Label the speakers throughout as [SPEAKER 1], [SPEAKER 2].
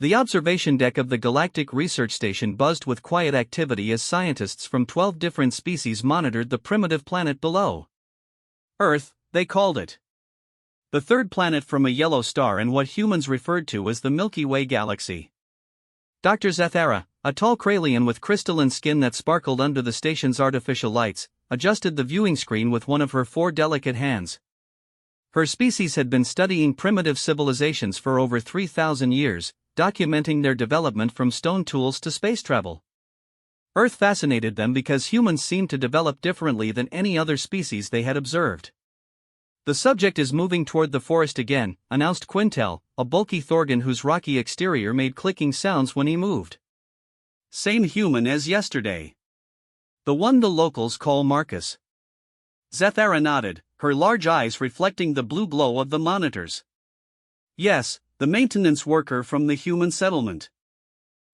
[SPEAKER 1] The observation deck of the Galactic Research Station buzzed with quiet activity as scientists from 12 different species monitored the primitive planet below. Earth, they called it. The third planet from a yellow star and what humans referred to as the Milky Way galaxy. Dr. Zathara, a tall Kralian with crystalline skin that sparkled under the station's artificial lights, adjusted the viewing screen with one of her 4 delicate hands. Her species had been studying primitive civilizations for over 3,000 years, documenting their development from stone tools to space travel. Earth fascinated them because humans seemed to develop differently than any other species they had observed. The subject is moving toward the forest again, announced Quintel, a bulky Thorgan whose rocky exterior made clicking sounds when he moved. Same human as yesterday. The one the locals call Marcus. Zathara nodded, her large eyes reflecting the blue glow of the monitors. Yes, the maintenance worker from the human settlement.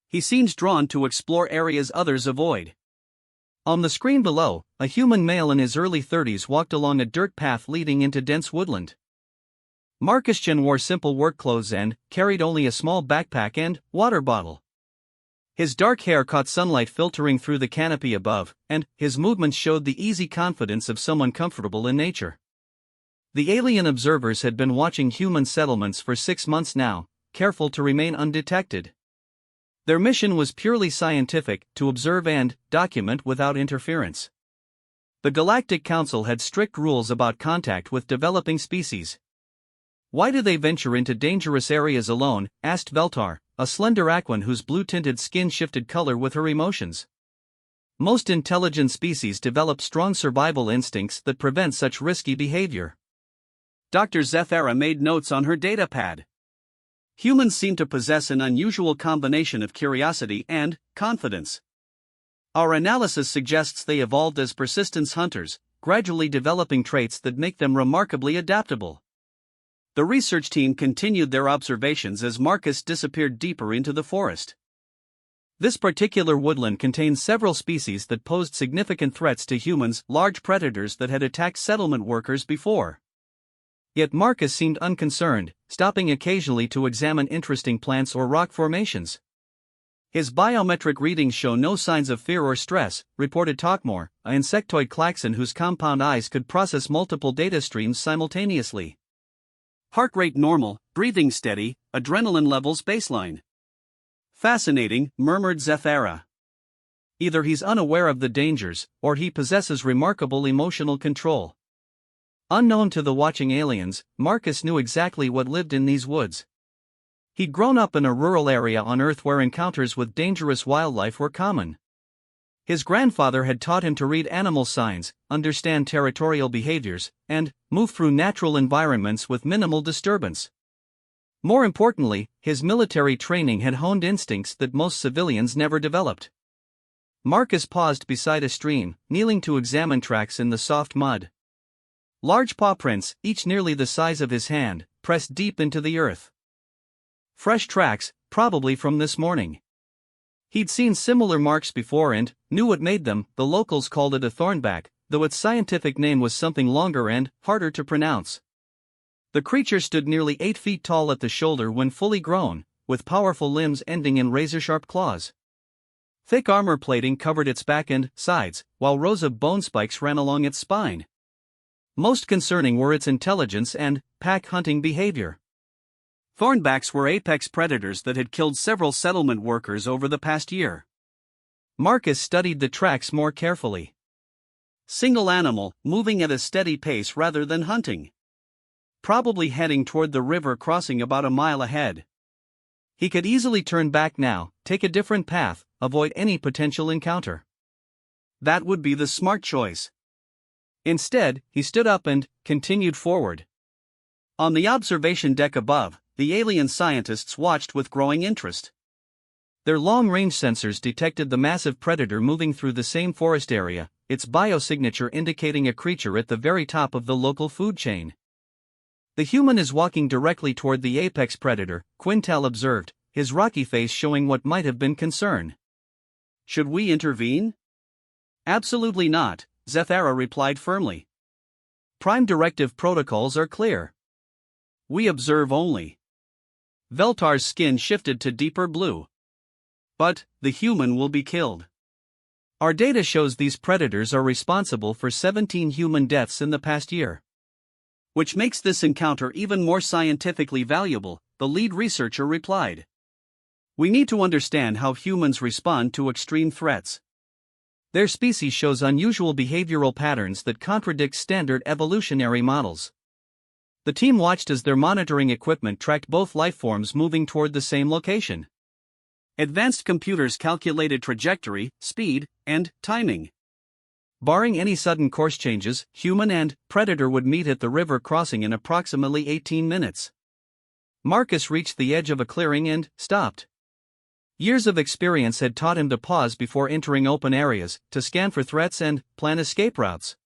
[SPEAKER 1] He seems drawn to explore areas others avoid. On the screen below, a human male in his early 30s walked along a dirt path leading into dense woodland. Marcusjan wore simple work clothes and carried only a small backpack and water bottle. His dark hair caught sunlight filtering through the canopy above, and his movements showed the easy confidence of someone comfortable in nature. The alien observers had been watching human settlements for 6 months now, careful to remain undetected. Their mission was purely scientific, to observe and document without interference. The Galactic Council had strict rules about contact with developing species. Why do they venture into dangerous areas alone? Asked Veltar, a slender Aquan whose blue-tinted skin shifted color with her emotions. Most intelligent species develop strong survival instincts that prevent such risky behavior. Dr. Zathara made notes on her datapad. Humans seem to possess an unusual combination of curiosity and confidence. Our analysis suggests they evolved as persistence hunters, gradually developing traits that make them remarkably adaptable. The research team continued their observations as Marcus disappeared deeper into the forest. This particular woodland contained several species that posed significant threats to humans, large predators that had attacked settlement workers before. Yet Marcus seemed unconcerned, stopping occasionally to examine interesting plants or rock formations. His biometric readings show no signs of fear or stress, reported Talkmore, an insectoid klaxon whose compound eyes could process multiple data streams simultaneously. Heart rate normal, breathing steady, adrenaline levels baseline. Fascinating, murmured Zathara. Either he's unaware of the dangers, or he possesses remarkable emotional control. Unknown to the watching aliens, Marcus knew exactly what lived in these woods. He'd grown up in a rural area on Earth where encounters with dangerous wildlife were common. His grandfather had taught him to read animal signs, understand territorial behaviors, and move through natural environments with minimal disturbance. More importantly, his military training had honed instincts that most civilians never developed. Marcus paused beside a stream, kneeling to examine tracks in the soft mud. Large paw prints, each nearly the size of his hand, pressed deep into the earth. Fresh tracks, probably from this morning. He'd seen similar marks before and knew what made them. The locals called it a thornback, though its scientific name was something longer and harder to pronounce. The creature stood nearly 8 feet tall at the shoulder when fully grown, with powerful limbs ending in razor-sharp claws. Thick armor plating covered its back and sides, while rows of bone spikes ran along its spine. Most concerning were its intelligence and pack hunting behavior. Thornbacks were apex predators that had killed several settlement workers over the past year. Marcus studied the tracks more carefully. Single animal, moving at a steady pace rather than hunting. Probably heading toward the river crossing about a mile ahead. He could easily turn back now, take a different path, avoid any potential encounter. That would be the smart choice. Instead, he stood up and continued forward. On the observation deck above, the alien scientists watched with growing interest. Their long-range sensors detected the massive predator moving through the same forest area, its biosignature indicating a creature at the very top of the local food chain. The human is walking directly toward the apex predator, Quintel observed, his rocky face showing what might have been concern. Should we intervene? Absolutely not, Zathara replied firmly. Prime Directive protocols are clear. We observe only. Veltar's skin shifted to deeper blue. But, the human will be killed. Our data shows these predators are responsible for 17 human deaths in the past year. Which makes this encounter even more scientifically valuable, the lead researcher replied. We need to understand how humans respond to extreme threats. Their species shows unusual behavioral patterns that contradict standard evolutionary models. The team watched as their monitoring equipment tracked both lifeforms moving toward the same location. Advanced computers calculated trajectory, speed, and timing. Barring any sudden course changes, human and predator would meet at the river crossing in approximately 18 minutes. Marcus reached the edge of a clearing and stopped. Years of experience had taught him to pause before entering open areas, to scan for threats and plan escape routes.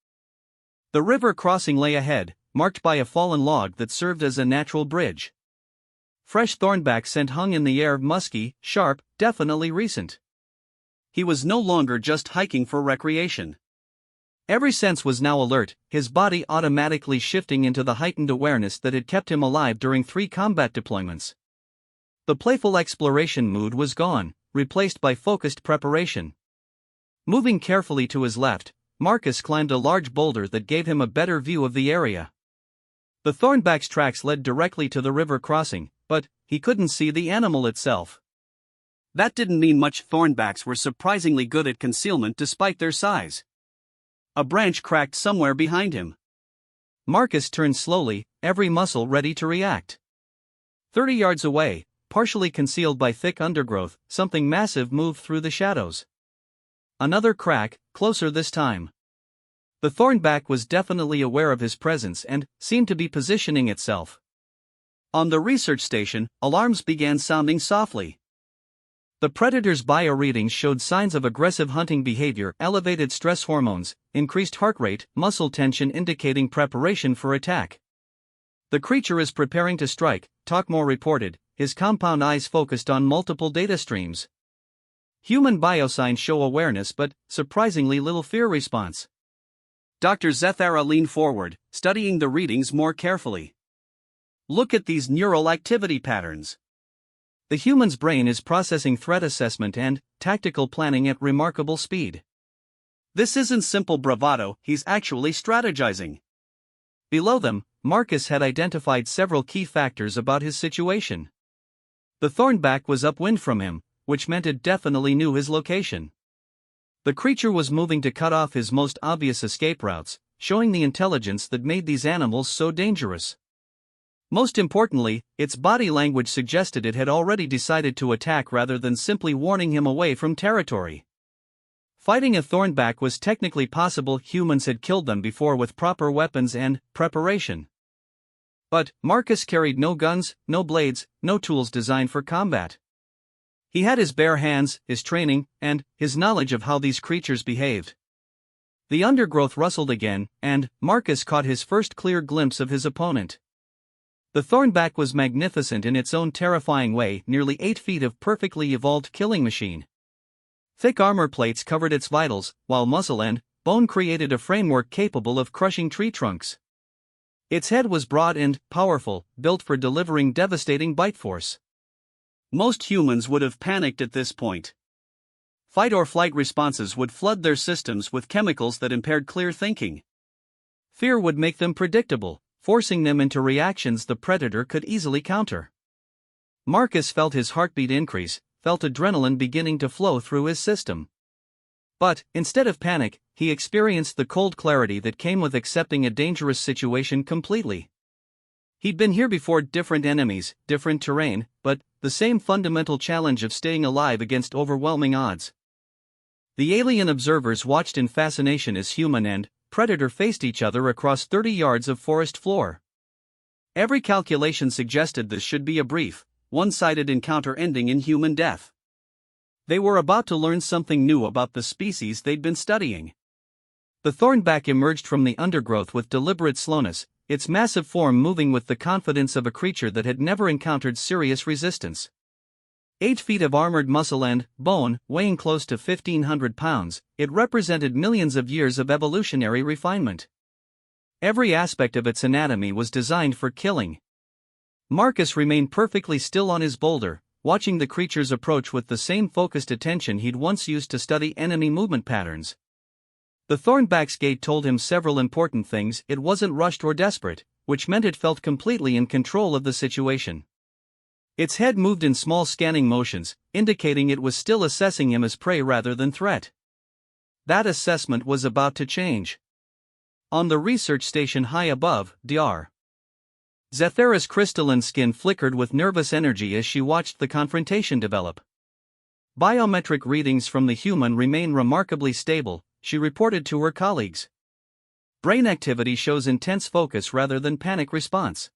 [SPEAKER 1] The river crossing lay ahead, marked by a fallen log that served as a natural bridge. Fresh thornback scent hung in the air, musky, sharp, definitely recent. He was no longer just hiking for recreation. Every sense was now alert, his body automatically shifting into the heightened awareness that had kept him alive during 3 combat deployments. The playful exploration mood was gone, replaced by focused preparation. Moving carefully to his left, Marcus climbed a large boulder that gave him a better view of the area. The thornback's tracks led directly to the river crossing, but he couldn't see the animal itself. That didn't mean much. Thornbacks were surprisingly good at concealment despite their size. A branch cracked somewhere behind him. Marcus turned slowly, every muscle ready to react. 30 yards away, partially concealed by thick undergrowth, something massive moved through the shadows. Another crack, closer this time. The thornback was definitely aware of his presence and seemed to be positioning itself. On the research station, alarms began sounding softly. The predator's bio readings showed signs of aggressive hunting behavior, elevated stress hormones, increased heart rate, muscle tension indicating preparation for attack. The creature is preparing to strike, Talkmore reported, his compound eyes focused on multiple data streams. Human biosigns show awareness but, surprisingly little fear response. Dr. Zethara leaned forward, studying the readings more carefully. Look at these neural activity patterns. The human's brain is processing threat assessment and tactical planning at remarkable speed. This isn't simple bravado, he's actually strategizing. Below them, Marcus had identified several key factors about his situation. The thornback was upwind from him, which meant it definitely knew his location. The creature was moving to cut off his most obvious escape routes, showing the intelligence that made these animals so dangerous. Most importantly, its body language suggested it had already decided to attack rather than simply warning him away from territory. Fighting a thornback was technically possible, humans had killed them before with proper weapons and preparation. But Marcus carried no guns, no blades, no tools designed for combat. He had his bare hands, his training, and his knowledge of how these creatures behaved. The undergrowth rustled again, and Marcus caught his first clear glimpse of his opponent. The thornback was magnificent in its own terrifying way, nearly 8 feet of perfectly evolved killing machine. Thick armor plates covered its vitals, while muscle and bone created a framework capable of crushing tree trunks. Its head was broad and powerful, built for delivering devastating bite force. Most humans would have panicked at this point. Fight or flight responses would flood their systems with chemicals that impaired clear thinking. Fear would make them predictable, forcing them into reactions the predator could easily counter. Marcus felt his heartbeat increase, felt adrenaline beginning to flow through his system. But, instead of panic, he experienced the cold clarity that came with accepting a dangerous situation completely. He'd been here before, different enemies, different terrain, but the same fundamental challenge of staying alive against overwhelming odds. The alien observers watched in fascination as human and predator faced each other across 30 yards of forest floor. Every calculation suggested this should be a brief, one-sided encounter ending in human death. They were about to learn something new about the species they'd been studying. The thornback emerged from the undergrowth with deliberate slowness, its massive form moving with the confidence of a creature that had never encountered serious resistance. 8 feet of armored muscle and bone, weighing close to 1,500 pounds, it represented millions of years of evolutionary refinement. Every aspect of its anatomy was designed for killing. Marcus remained perfectly still on his boulder, watching the creature's approach with the same focused attention he'd once used to study enemy movement patterns. The Thornback's gait told him several important things. It wasn't rushed or desperate, which meant it felt completely in control of the situation. Its head moved in small scanning motions, indicating it was still assessing him as prey rather than threat. That assessment was about to change. On the research station high above, Dr. Zethara's crystalline skin flickered with nervous energy as she watched the confrontation develop. Biometric readings from the human remain remarkably stable, she reported to her colleagues. Brain activity shows intense focus rather than panic response.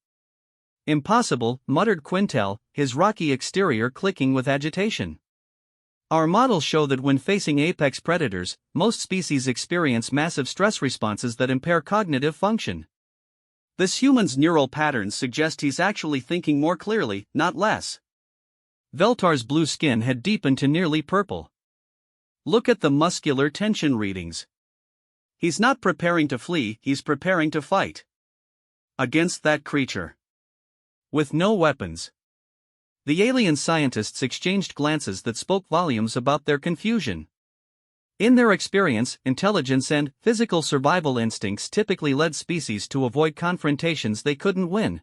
[SPEAKER 1] Impossible, muttered Quintel, his rocky exterior clicking with agitation. Our models show that when facing apex predators, most species experience massive stress responses that impair cognitive function. This human's neural patterns suggest he's actually thinking more clearly, not less. Veltar's blue skin had deepened to nearly purple. Look at the muscular tension readings. He's not preparing to flee, he's preparing to fight. Against that creature. With no weapons. The alien scientists exchanged glances that spoke volumes about their confusion. In their experience, intelligence and physical survival instincts typically led species to avoid confrontations they couldn't win.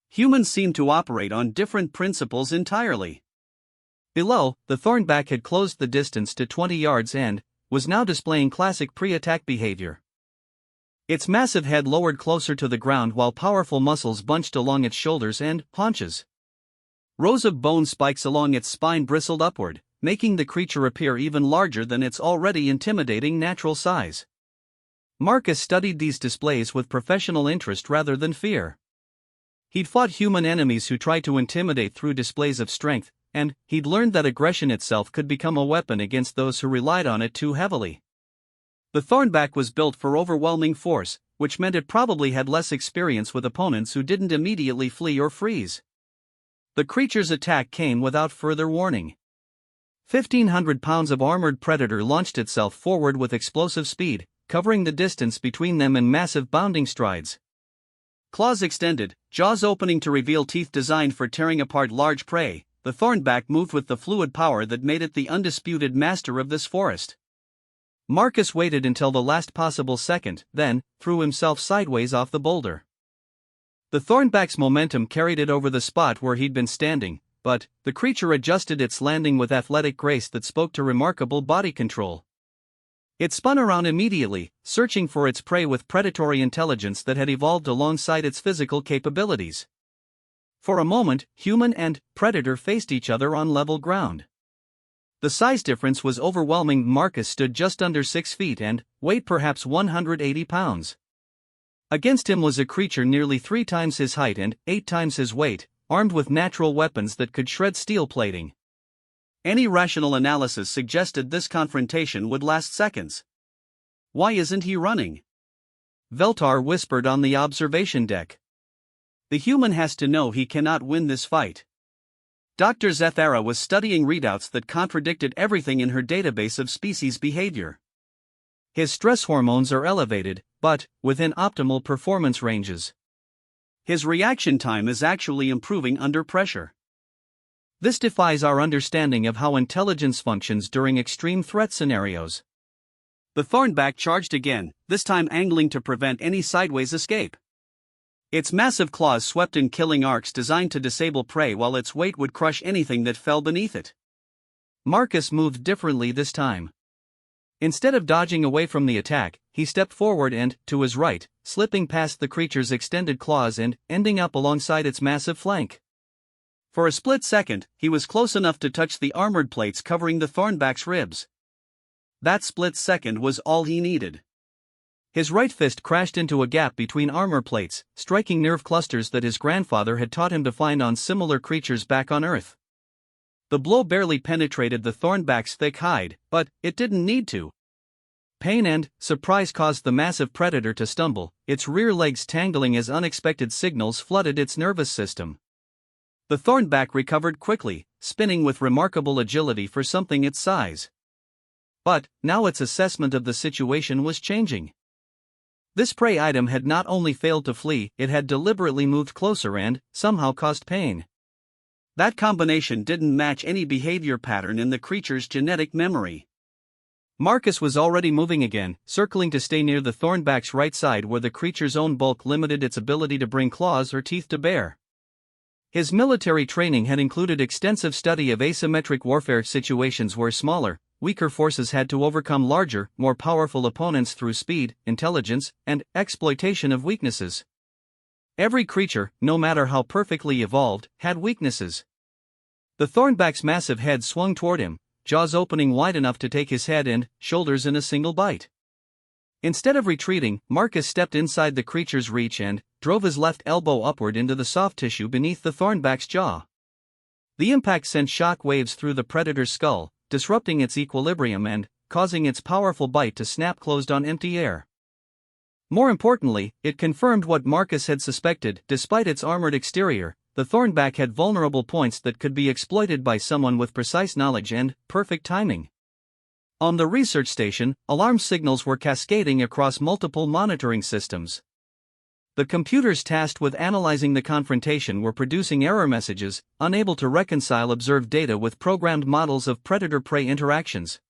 [SPEAKER 1] Humans seemed to operate on different principles entirely. Below, the Thornback had closed the distance to 20 yards and was now displaying classic pre-attack behavior. Its massive head lowered closer to the ground while powerful muscles bunched along its shoulders and haunches. Rows of bone spikes along its spine bristled upward, making the creature appear even larger than its already intimidating natural size. Marcus studied these displays with professional interest rather than fear. He'd fought human enemies who tried to intimidate through displays of strength, and he'd learned that aggression itself could become a weapon against those who relied on it too heavily. The Thornback was built for overwhelming force, which meant it probably had less experience with opponents who didn't immediately flee or freeze. The creature's attack came without further warning. 1,500 pounds of armored predator launched itself forward with explosive speed, covering the distance between them in massive bounding strides. Claws extended, jaws opening to reveal teeth designed for tearing apart large prey, the Thornback moved with the fluid power that made it the undisputed master of this forest. Marcus waited until the last possible second, then threw himself sideways off the boulder. The Thornback's momentum carried it over the spot where he'd been standing, but the creature adjusted its landing with athletic grace that spoke to remarkable body control. It spun around immediately, searching for its prey with predatory intelligence that had evolved alongside its physical capabilities. For a moment, human and predator faced each other on level ground. The size difference was overwhelming. Marcus stood just under 6 feet and weighed perhaps 180 pounds. Against him was a creature nearly 3 times his height and 8 times his weight, armed with natural weapons that could shred steel plating. Any rational analysis suggested this confrontation would last seconds. Why isn't he running? Veltar whispered on the observation deck. The human has to know he cannot win this fight. Dr. Zethara was studying readouts that contradicted everything in her database of species behavior. His stress hormones are elevated, but within optimal performance ranges. His reaction time is actually improving under pressure. This defies our understanding of how intelligence functions during extreme threat scenarios. The Thornback charged again, this time angling to prevent any sideways escape. Its massive claws swept in killing arcs designed to disable prey while its weight would crush anything that fell beneath it. Marcus moved differently this time. Instead of dodging away from the attack, he stepped forward and, to his right, slipping past the creature's extended claws and ending up alongside its massive flank. For a split second, he was close enough to touch the armored plates covering the Thornback's ribs. That split second was all he needed. His right fist crashed into a gap between armor plates, striking nerve clusters that his grandfather had taught him to find on similar creatures back on Earth. The blow barely penetrated the Thornback's thick hide, but it didn't need to. Pain and surprise caused the massive predator to stumble, its rear legs tangling as unexpected signals flooded its nervous system. The Thornback recovered quickly, spinning with remarkable agility for something its size. But now its assessment of the situation was changing. This prey item had not only failed to flee, it had deliberately moved closer and, somehow, caused pain. That combination didn't match any behavior pattern in the creature's genetic memory. Marcus was already moving again, circling to stay near the thornback's right side where the creature's own bulk limited its ability to bring claws or teeth to bear. His military training had included extensive study of asymmetric warfare situations where smaller, weaker forces had to overcome larger, more powerful opponents through speed, intelligence, and exploitation of weaknesses. Every creature, no matter how perfectly evolved, had weaknesses. The thornback's massive head swung toward him, jaws opening wide enough to take his head and shoulders in a single bite. Instead of retreating, Marcus stepped inside the creature's reach and drove his left elbow upward into the soft tissue beneath the thornback's jaw. The impact sent shock waves through the predator's skull, disrupting its equilibrium and causing its powerful bite to snap closed on empty air. More importantly, it confirmed what Marcus had suspected. Despite its armored exterior, the thornback had vulnerable points that could be exploited by someone with precise knowledge and perfect timing. On the research station, alarm signals were cascading across multiple monitoring systems. The computers tasked with analyzing the confrontation were producing error messages, unable to reconcile observed data with programmed models of predator-prey interactions.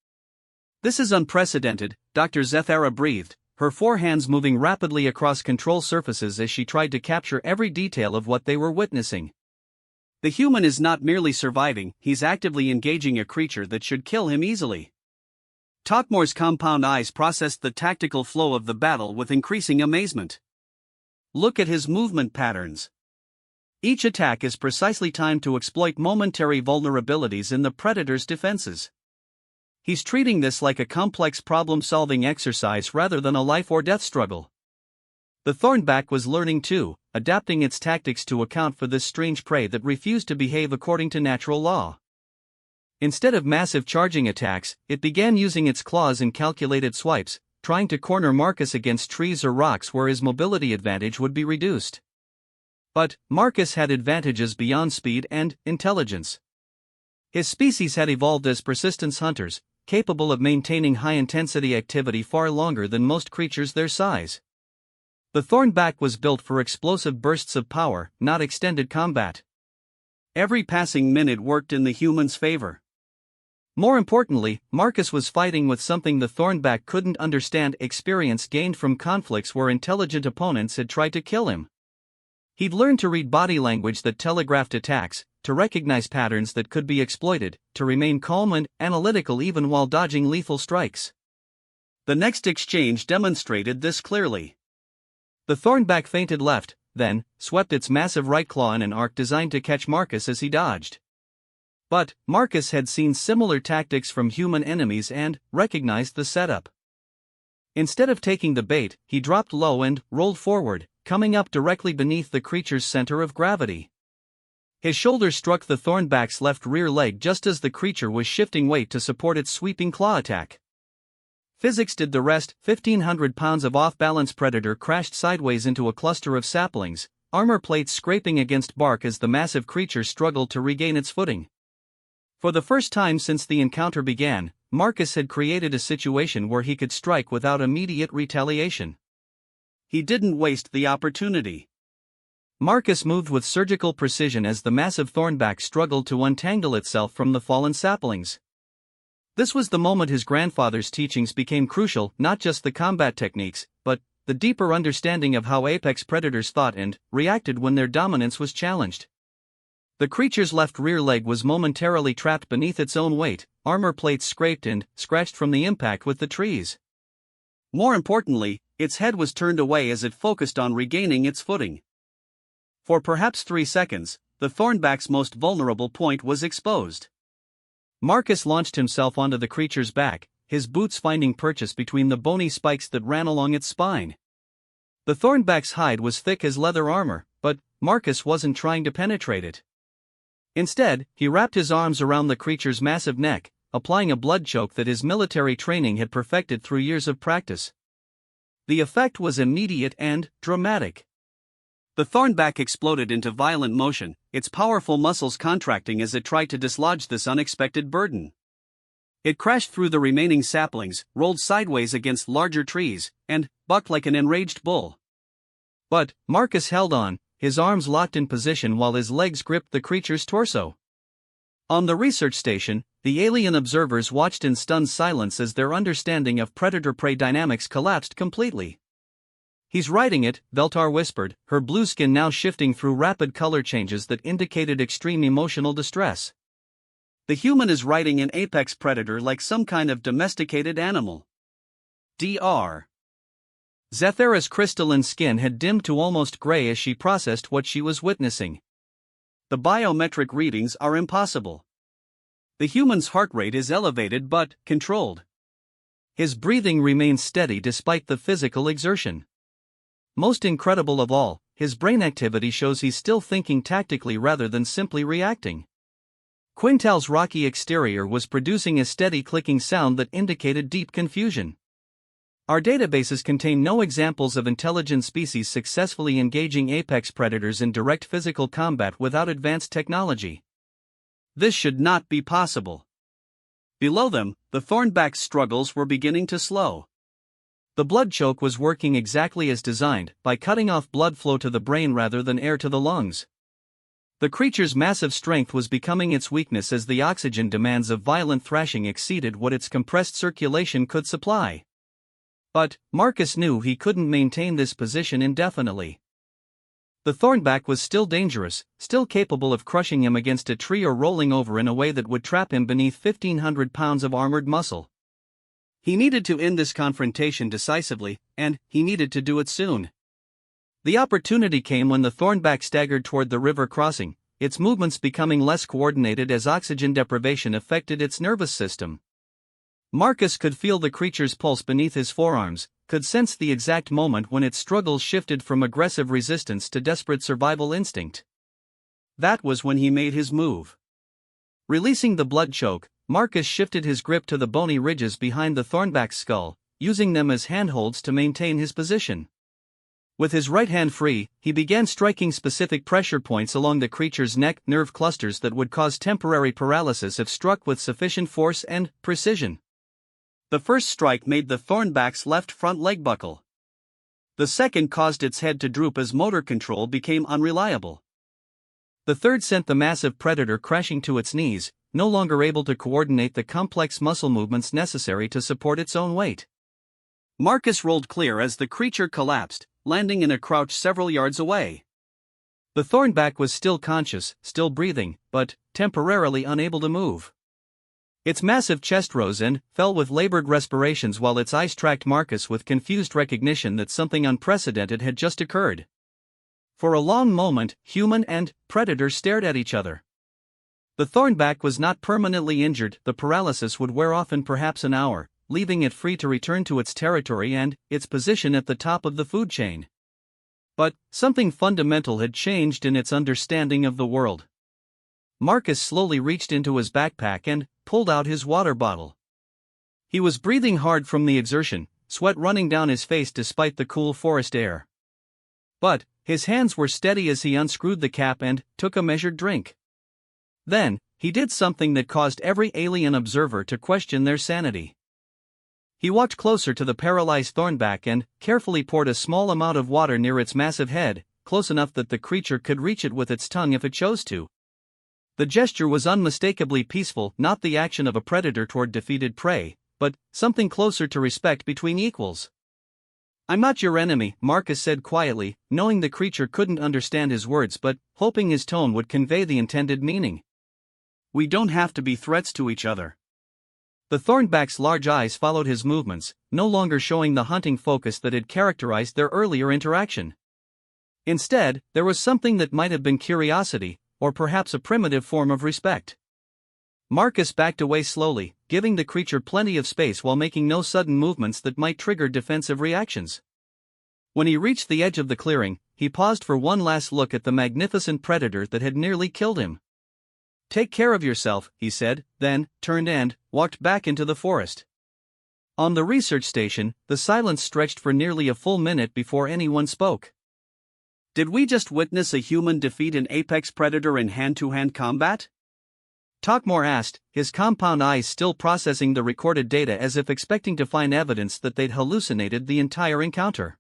[SPEAKER 1] "This is unprecedented," Dr. Zethara breathed, her four hands moving rapidly across control surfaces as she tried to capture every detail of what they were witnessing. "The human is not merely surviving, he's actively engaging a creature that should kill him easily." Talkmore's compound eyes processed the tactical flow of the battle with increasing amazement. "Look at his movement patterns. Each attack is precisely timed to exploit momentary vulnerabilities in the predator's defenses. He's treating this like a complex problem-solving exercise rather than a life-or-death struggle." The thornback was learning too, adapting its tactics to account for this strange prey that refused to behave according to natural law. Instead of massive charging attacks, it began using its claws in calculated swipes, trying to corner Marcus against trees or rocks where his mobility advantage would be reduced. But Marcus had advantages beyond speed and intelligence. His species had evolved as persistence hunters, capable of maintaining high-intensity activity far longer than most creatures their size. The thornback was built for explosive bursts of power, not extended combat. Every passing minute worked in the human's favor. More importantly, Marcus was fighting with something the thornback couldn't understand: experience gained from conflicts where intelligent opponents had tried to kill him. He'd learned to read body language that telegraphed attacks, to recognize patterns that could be exploited, to remain calm and analytical even while dodging lethal strikes. The next exchange demonstrated this clearly. The thornback feinted left, then swept its massive right claw in an arc designed to catch Marcus as he dodged. But Marcus had seen similar tactics from human enemies and recognized the setup. Instead of taking the bait, he dropped low and rolled forward, coming up directly beneath the creature's center of gravity. His shoulder struck the thornback's left rear leg just as the creature was shifting weight to support its sweeping claw attack. Physics did the rest. 1,500 pounds of off-balance predator crashed sideways into a cluster of saplings, armor plates scraping against bark as the massive creature struggled to regain its footing. For the first time since the encounter began, Marcus had created a situation where he could strike without immediate retaliation. He didn't waste the opportunity. Marcus moved with surgical precision as the massive thornback struggled to untangle itself from the fallen saplings. This was the moment his grandfather's teachings became crucial, not just the combat techniques, but the deeper understanding of how apex predators thought and reacted when their dominance was challenged. The creature's left rear leg was momentarily trapped beneath its own weight, armor plates scraped and scratched from the impact with the trees. More importantly, its head was turned away as it focused on regaining its footing. For perhaps 3 seconds, the thornback's most vulnerable point was exposed. Marcus launched himself onto the creature's back, his boots finding purchase between the bony spikes that ran along its spine. The thornback's hide was thick as leather armor, but Marcus wasn't trying to penetrate it. Instead, he wrapped his arms around the creature's massive neck, applying a blood choke that his military training had perfected through years of practice. The effect was immediate and dramatic. The thornback exploded into violent motion, its powerful muscles contracting as it tried to dislodge this unexpected burden. It crashed through the remaining saplings, rolled sideways against larger trees, and bucked like an enraged bull. But Marcus held on, his arms locked in position while his legs gripped the creature's torso. On the research station, the alien observers watched in stunned silence as their understanding of predator-prey dynamics collapsed completely. "He's riding it," Veltar whispered, her blue skin now shifting through rapid color changes that indicated extreme emotional distress. "The human is riding an apex predator like some kind of domesticated animal." Dr. Zethara's crystalline skin had dimmed to almost gray as she processed what she was witnessing. "The biometric readings are impossible. The human's heart rate is elevated but controlled. His breathing remains steady despite the physical exertion. Most incredible of all, his brain activity shows he's still thinking tactically rather than simply reacting." Quintal's rocky exterior was producing a steady clicking sound that indicated deep confusion. "Our databases contain no examples of intelligent species successfully engaging apex predators in direct physical combat without advanced technology. This should not be possible." Below them, the Thornback's struggles were beginning to slow. The blood choke was working exactly as designed, by cutting off blood flow to the brain rather than air to the lungs. The creature's massive strength was becoming its weakness as the oxygen demands of violent thrashing exceeded what its compressed circulation could supply. But Marcus knew he couldn't maintain this position indefinitely. The Thornback was still dangerous, still capable of crushing him against a tree or rolling over in a way that would trap him beneath 1,500 pounds of armored muscle. He needed to end this confrontation decisively, and he needed to do it soon. The opportunity came when the Thornback staggered toward the river crossing, its movements becoming less coordinated as oxygen deprivation affected its nervous system. Marcus could feel the creature's pulse beneath his forearms, could sense the exact moment when its struggles shifted from aggressive resistance to desperate survival instinct. That was when he made his move. Releasing the blood choke, Marcus shifted his grip to the bony ridges behind the Thornback's skull, using them as handholds to maintain his position. With his right hand free, he began striking specific pressure points along the creature's neck nerve clusters that would cause temporary paralysis if struck with sufficient force and precision. The first strike made the Thornback's left front leg buckle. The second caused its head to droop as motor control became unreliable. The third sent the massive predator crashing to its knees, no longer able to coordinate the complex muscle movements necessary to support its own weight. Marcus rolled clear as the creature collapsed, landing in a crouch several yards away. The Thornback was still conscious, still breathing, but temporarily unable to move. Its massive chest rose and fell with labored respirations while its eyes tracked Marcus with confused recognition that something unprecedented had just occurred. For a long moment, human and predator stared at each other. The Thornback was not permanently injured, the paralysis would wear off in perhaps an hour, leaving it free to return to its territory and its position at the top of the food chain. But something fundamental had changed in its understanding of the world. Marcus slowly reached into his backpack and pulled out his water bottle. He was breathing hard from the exertion, sweat running down his face despite the cool forest air. But his hands were steady as he unscrewed the cap and took a measured drink. Then, he did something that caused every alien observer to question their sanity. He walked closer to the paralyzed Thornback and carefully poured a small amount of water near its massive head, close enough that the creature could reach it with its tongue if it chose to. The gesture was unmistakably peaceful, not the action of a predator toward defeated prey, but something closer to respect between equals. "I'm not your enemy," Marcus said quietly, knowing the creature couldn't understand his words but hoping his tone would convey the intended meaning. "We don't have to be threats to each other." The Thornback's large eyes followed his movements, no longer showing the hunting focus that had characterized their earlier interaction. Instead, there was something that might have been curiosity, or perhaps a primitive form of respect. Marcus backed away slowly, giving the creature plenty of space while making no sudden movements that might trigger defensive reactions. When he reached the edge of the clearing, he paused for one last look at the magnificent predator that had nearly killed him. "Take care of yourself," he said, then turned and walked back into the forest. On the research station, the silence stretched for nearly a full minute before anyone spoke. Did we just witness a human defeat an apex predator in hand-to-hand combat? Talkmore asked, his compound eyes still processing the recorded data as if expecting to find evidence that they'd hallucinated the entire encounter.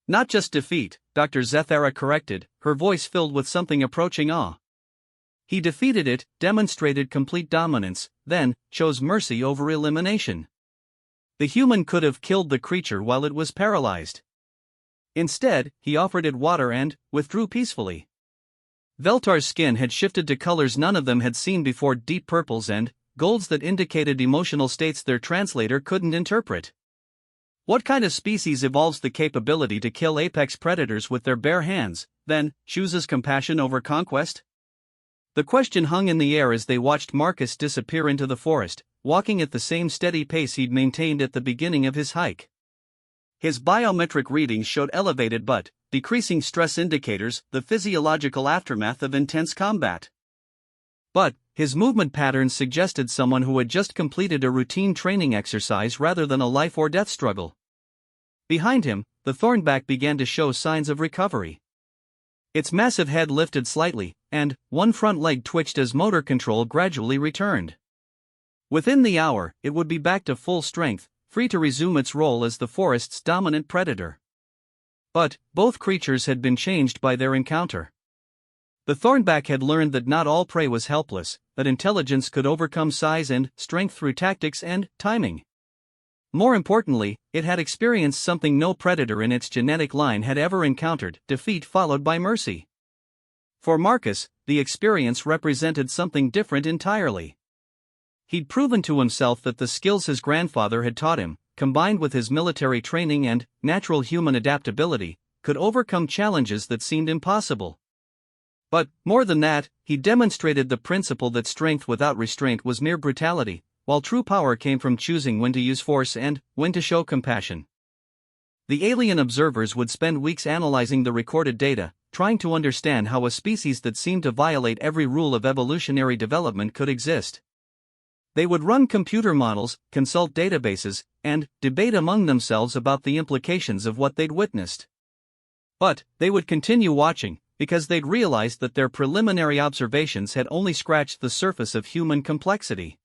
[SPEAKER 1] Not just defeat, Dr. Zethara corrected, her voice filled with something approaching awe. He defeated it, demonstrated complete dominance, then chose mercy over elimination. The human could have killed the creature while it was paralyzed. Instead, he offered it water and withdrew peacefully. Veltar's skin had shifted to colors none of them had seen before, deep purples and golds that indicated emotional states their translator couldn't interpret. What kind of species evolves the capability to kill apex predators with their bare hands, then chooses compassion over conquest? The question hung in the air as they watched Marcus disappear into the forest, walking at the same steady pace he'd maintained at the beginning of his hike. His biometric readings showed elevated but decreasing stress indicators, the physiological aftermath of intense combat. But his movement patterns suggested someone who had just completed a routine training exercise rather than a life-or-death struggle. Behind him, the thornback began to show signs of recovery. Its massive head lifted slightly, and one front leg twitched as motor control gradually returned. Within the hour, it would be back to full strength, free to resume its role as the forest's dominant predator. But both creatures had been changed by their encounter. The thornback had learned that not all prey was helpless, that intelligence could overcome size and strength through tactics and timing. More importantly, it had experienced something no predator in its genetic line had ever encountered: defeat followed by mercy. For Marcus, the experience represented something different entirely. He'd proven to himself that the skills his grandfather had taught him, combined with his military training and natural human adaptability, could overcome challenges that seemed impossible. But, more than that, he demonstrated the principle that strength without restraint was mere brutality, while true power came from choosing when to use force and when to show compassion. The alien observers would spend weeks analyzing the recorded data, trying to understand how a species that seemed to violate every rule of evolutionary development could exist. They would run computer models, consult databases, and debate among themselves about the implications of what they'd witnessed. But they would continue watching, because they'd realized that their preliminary observations had only scratched the surface of human complexity.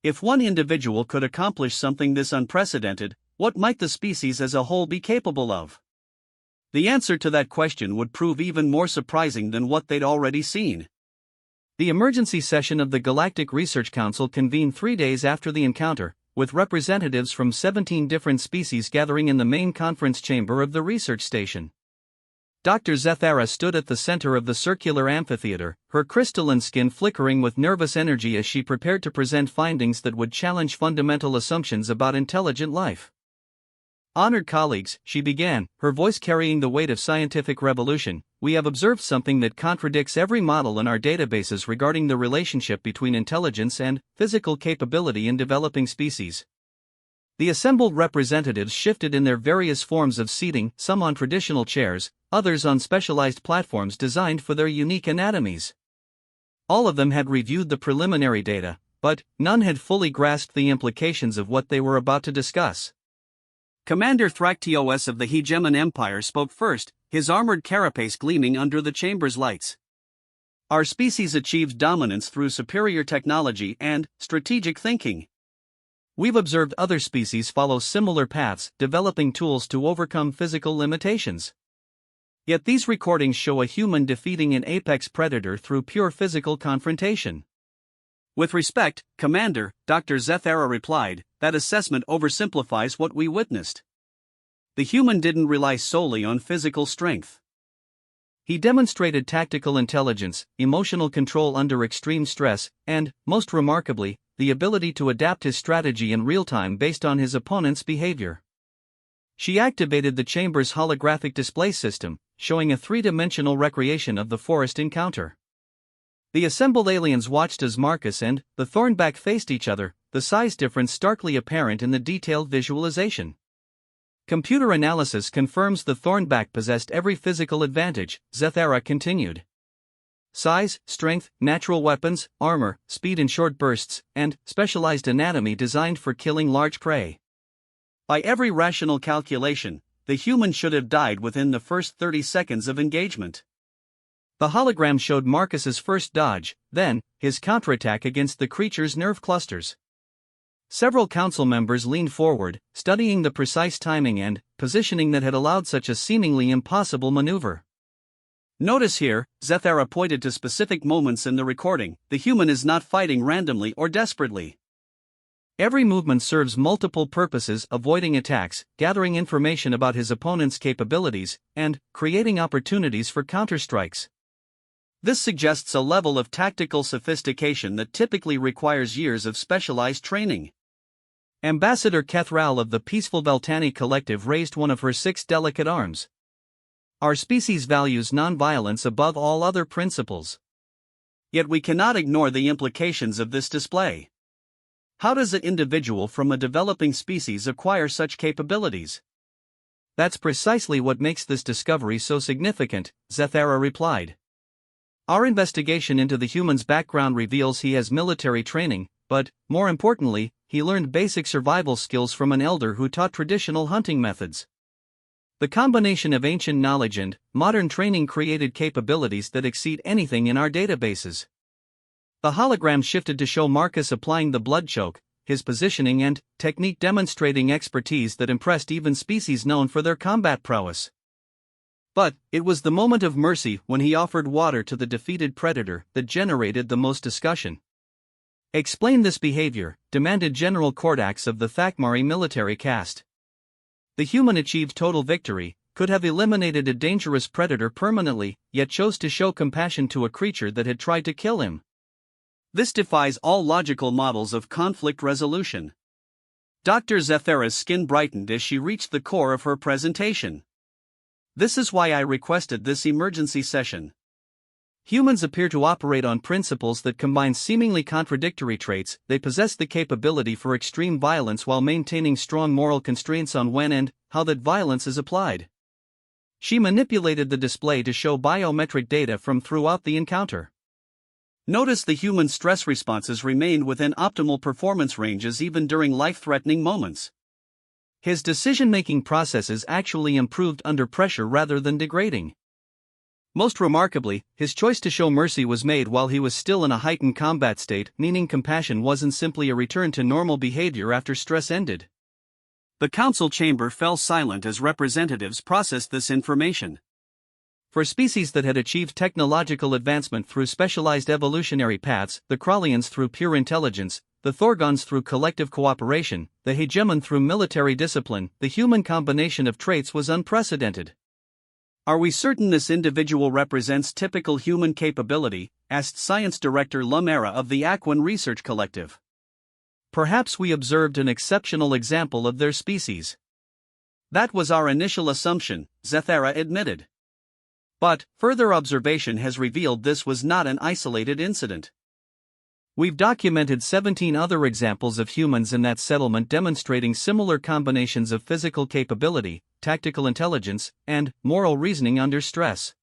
[SPEAKER 1] If one individual could accomplish something this unprecedented, what might the species as a whole be capable of? The answer to that question would prove even more surprising than what they'd already seen. The emergency session of the Galactic Research Council convened 3 days after the encounter, with representatives from 17 different species gathering in the main conference chamber of the research station. Dr. Zethara stood at the center of the circular amphitheater, her crystalline skin flickering with nervous energy as she prepared to present findings that would challenge fundamental assumptions about intelligent life. Honored colleagues, she began, her voice carrying the weight of scientific revolution, we have observed something that contradicts every model in our databases regarding the relationship between intelligence and physical capability in developing species. The assembled representatives shifted in their various forms of seating, some on traditional chairs, others on specialized platforms designed for their unique anatomies. All of them had reviewed the preliminary data, but none had fully grasped the implications of what they were about to discuss. Commander Thractios of the Hegemon Empire spoke first, his armored carapace gleaming under the chamber's lights. Our species achieved dominance through superior technology and strategic thinking. We've observed other species follow similar paths, developing tools to overcome physical limitations. Yet these recordings show a human defeating an apex predator through pure physical confrontation. With respect, Commander, Dr. Zethara replied, that assessment oversimplifies what we witnessed. The human didn't rely solely on physical strength. He demonstrated tactical intelligence, emotional control under extreme stress, and, most remarkably, the ability to adapt his strategy in real time based on his opponent's behavior. She activated the chamber's holographic display system, showing a three-dimensional recreation of the forest encounter. The assembled aliens watched as Marcus and the thornback faced each other, the size difference starkly apparent in the detailed visualization. Computer analysis confirms the thornback possessed every physical advantage, Zethara continued. Size, strength, natural weapons, armor, speed in short bursts, and specialized anatomy designed for killing large prey. By every rational calculation, the human should have died within the first 30 seconds of engagement. The hologram showed Marcus's first dodge, then, his counterattack against the creature's nerve clusters. Several council members leaned forward, studying the precise timing and positioning that had allowed such a seemingly impossible maneuver. Notice here, Zethara pointed to specific moments in the recording. The human is not fighting randomly or desperately. Every movement serves multiple purposes: avoiding attacks, gathering information about his opponent's capabilities, and creating opportunities for counterstrikes. This suggests a level of tactical sophistication that typically requires years of specialized training. Ambassador Kethral of the Peaceful Veltani Collective raised one of her 6 delicate arms. Our species values nonviolence above all other principles. Yet we cannot ignore the implications of this display. How does an individual from a developing species acquire such capabilities? That's precisely what makes this discovery so significant, Zethara replied. Our investigation into the human's background reveals he has military training, but, more importantly, he learned basic survival skills from an elder who taught traditional hunting methods. The combination of ancient knowledge and modern training created capabilities that exceed anything in our databases. The hologram shifted to show Marcus applying the blood choke, his positioning and technique demonstrating expertise that impressed even species known for their combat prowess. But it was the moment of mercy when he offered water to the defeated predator that generated the most discussion. Explain this behavior, demanded General Kordax of the Thakmari military caste. The human achieved total victory, could have eliminated a dangerous predator permanently, yet chose to show compassion to a creature that had tried to kill him. This defies all logical models of conflict resolution. Dr. Zethara's skin brightened as she reached the core of her presentation. This is why I requested this emergency session. Humans appear to operate on principles that combine seemingly contradictory traits. They possess the capability for extreme violence while maintaining strong moral constraints on when and how that violence is applied. She manipulated the display to show biometric data from throughout the encounter. Notice the human stress responses remained within optimal performance ranges even during life-threatening moments. His decision-making processes actually improved under pressure rather than degrading. Most remarkably, his choice to show mercy was made while he was still in a heightened combat state, meaning compassion wasn't simply a return to normal behavior after stress ended. The council chamber fell silent as representatives processed this information. For species that had achieved technological advancement through specialized evolutionary paths, the Krallians through pure intelligence, the Thorgons through collective cooperation, the Hegemon through military discipline, the human combination of traits was unprecedented. Are we certain this individual represents typical human capability? Asked Science Director Lumera of the Aquan Research Collective. Perhaps we observed an exceptional example of their species. That was our initial assumption, Zethara admitted. But further observation has revealed this was not an isolated incident. We've documented 17 other examples of humans in that settlement demonstrating similar combinations of physical capability, tactical intelligence, and moral reasoning under stress.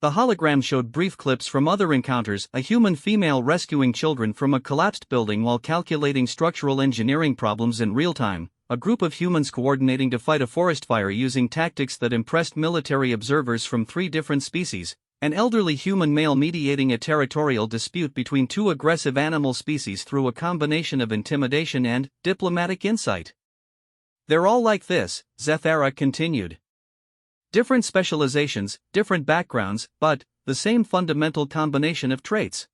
[SPEAKER 1] The hologram showed brief clips from other encounters: a human female rescuing children from a collapsed building while calculating structural engineering problems in real time, a group of humans coordinating to fight a forest fire using tactics that impressed military observers from 3 different species, an elderly human male mediating a territorial dispute between 2 aggressive animal species through a combination of intimidation and diplomatic insight. They're all like this, Zethara continued. Different specializations, different backgrounds, but the same fundamental combination of traits.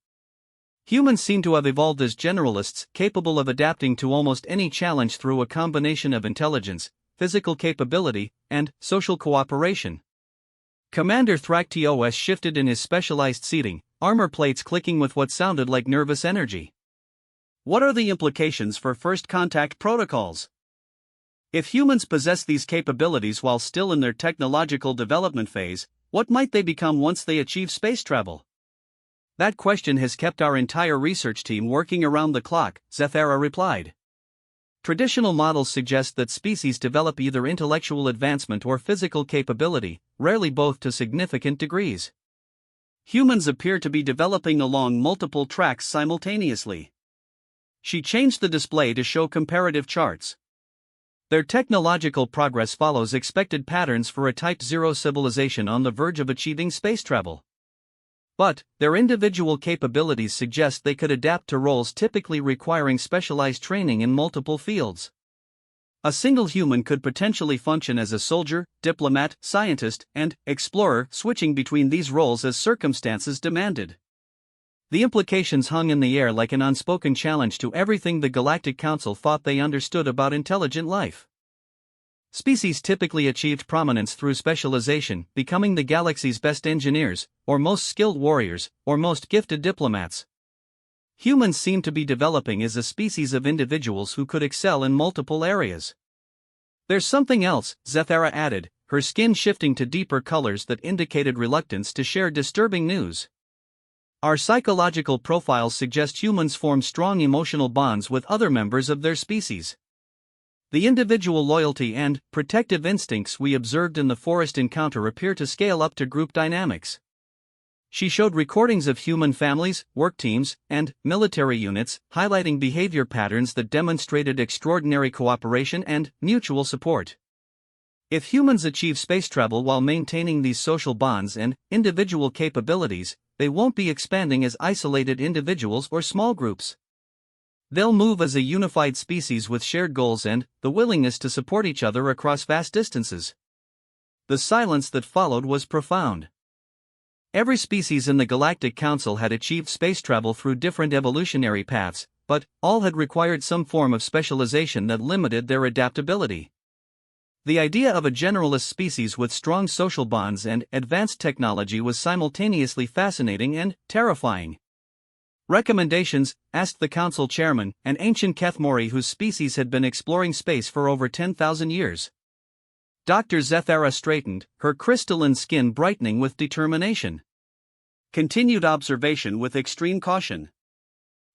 [SPEAKER 1] Humans seem to have evolved as generalists, capable of adapting to almost any challenge through a combination of intelligence, physical capability, and social cooperation. Commander Thractios shifted in his specialized seating, armor plates clicking with what sounded like nervous energy. What are the implications for first contact protocols? If humans possess these capabilities while still in their technological development phase, what might they become once they achieve space travel? That question has kept our entire research team working around the clock, Zethara replied. Traditional models suggest that species develop either intellectual advancement or physical capability, rarely both to significant degrees. Humans appear to be developing along multiple tracks simultaneously. She changed the display to show comparative charts. Their technological progress follows expected patterns for a Type 0 civilization on the verge of achieving space travel. But, their individual capabilities suggest they could adapt to roles typically requiring specialized training in multiple fields. A single human could potentially function as a soldier, diplomat, scientist, and explorer, switching between these roles as circumstances demanded. The implications hung in the air like an unspoken challenge to everything the Galactic Council thought they understood about intelligent life. Species typically achieved prominence through specialization, becoming the galaxy's best engineers, or most skilled warriors, or most gifted diplomats. Humans seem to be developing as a species of individuals who could excel in multiple areas. There's something else, Zethara added, her skin shifting to deeper colors that indicated reluctance to share disturbing news. Our psychological profiles suggest humans form strong emotional bonds with other members of their species. The individual loyalty and protective instincts we observed in the forest encounter appear to scale up to group dynamics. She showed recordings of human families, work teams, and military units, highlighting behavior patterns that demonstrated extraordinary cooperation and mutual support. If humans achieve space travel while maintaining these social bonds and individual capabilities, they won't be expanding as isolated individuals or small groups. They'll move as a unified species with shared goals and the willingness to support each other across vast distances. The silence that followed was profound. Every species in the Galactic Council had achieved space travel through different evolutionary paths, but all had required some form of specialization that limited their adaptability. The idea of a generalist species with strong social bonds and advanced technology was simultaneously fascinating and terrifying. Recommendations, asked the Council chairman, an ancient Kethmori whose species had been exploring space for over 10,000 years. Dr. Zethara straightened, her crystalline skin brightening with determination. Continued observation with extreme caution.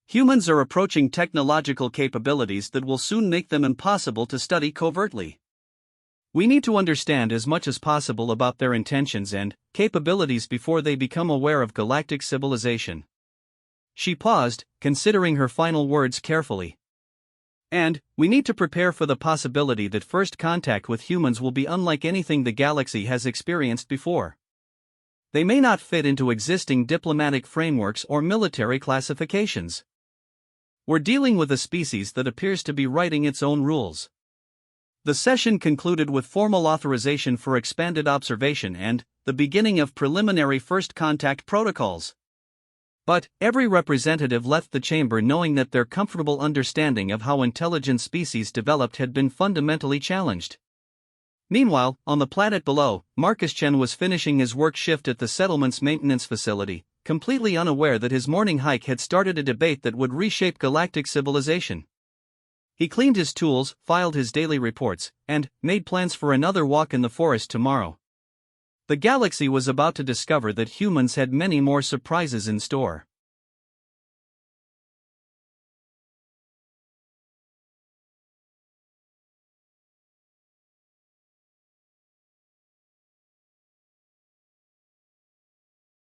[SPEAKER 1] Humans are approaching technological capabilities that will soon make them impossible to study covertly. We need to understand as much as possible about their intentions and capabilities before they become aware of galactic civilization. She paused, considering her final words carefully. And, we need to prepare for the possibility that first contact with humans will be unlike anything the galaxy has experienced before. They may not fit into existing diplomatic frameworks or military classifications. We're dealing with a species that appears to be writing its own rules. The session concluded with formal authorization for expanded observation and the beginning of preliminary first contact protocols. But every representative left the chamber knowing that their comfortable understanding of how intelligent species developed had been fundamentally challenged. Meanwhile, on the planet below, Marcus Chen was finishing his work shift at the settlement's maintenance facility, completely unaware that his morning hike had started a debate that would reshape galactic civilization. He cleaned his tools, filed his daily reports, and made plans for another walk in the forest tomorrow. The galaxy was about to discover that humans had many more surprises in store.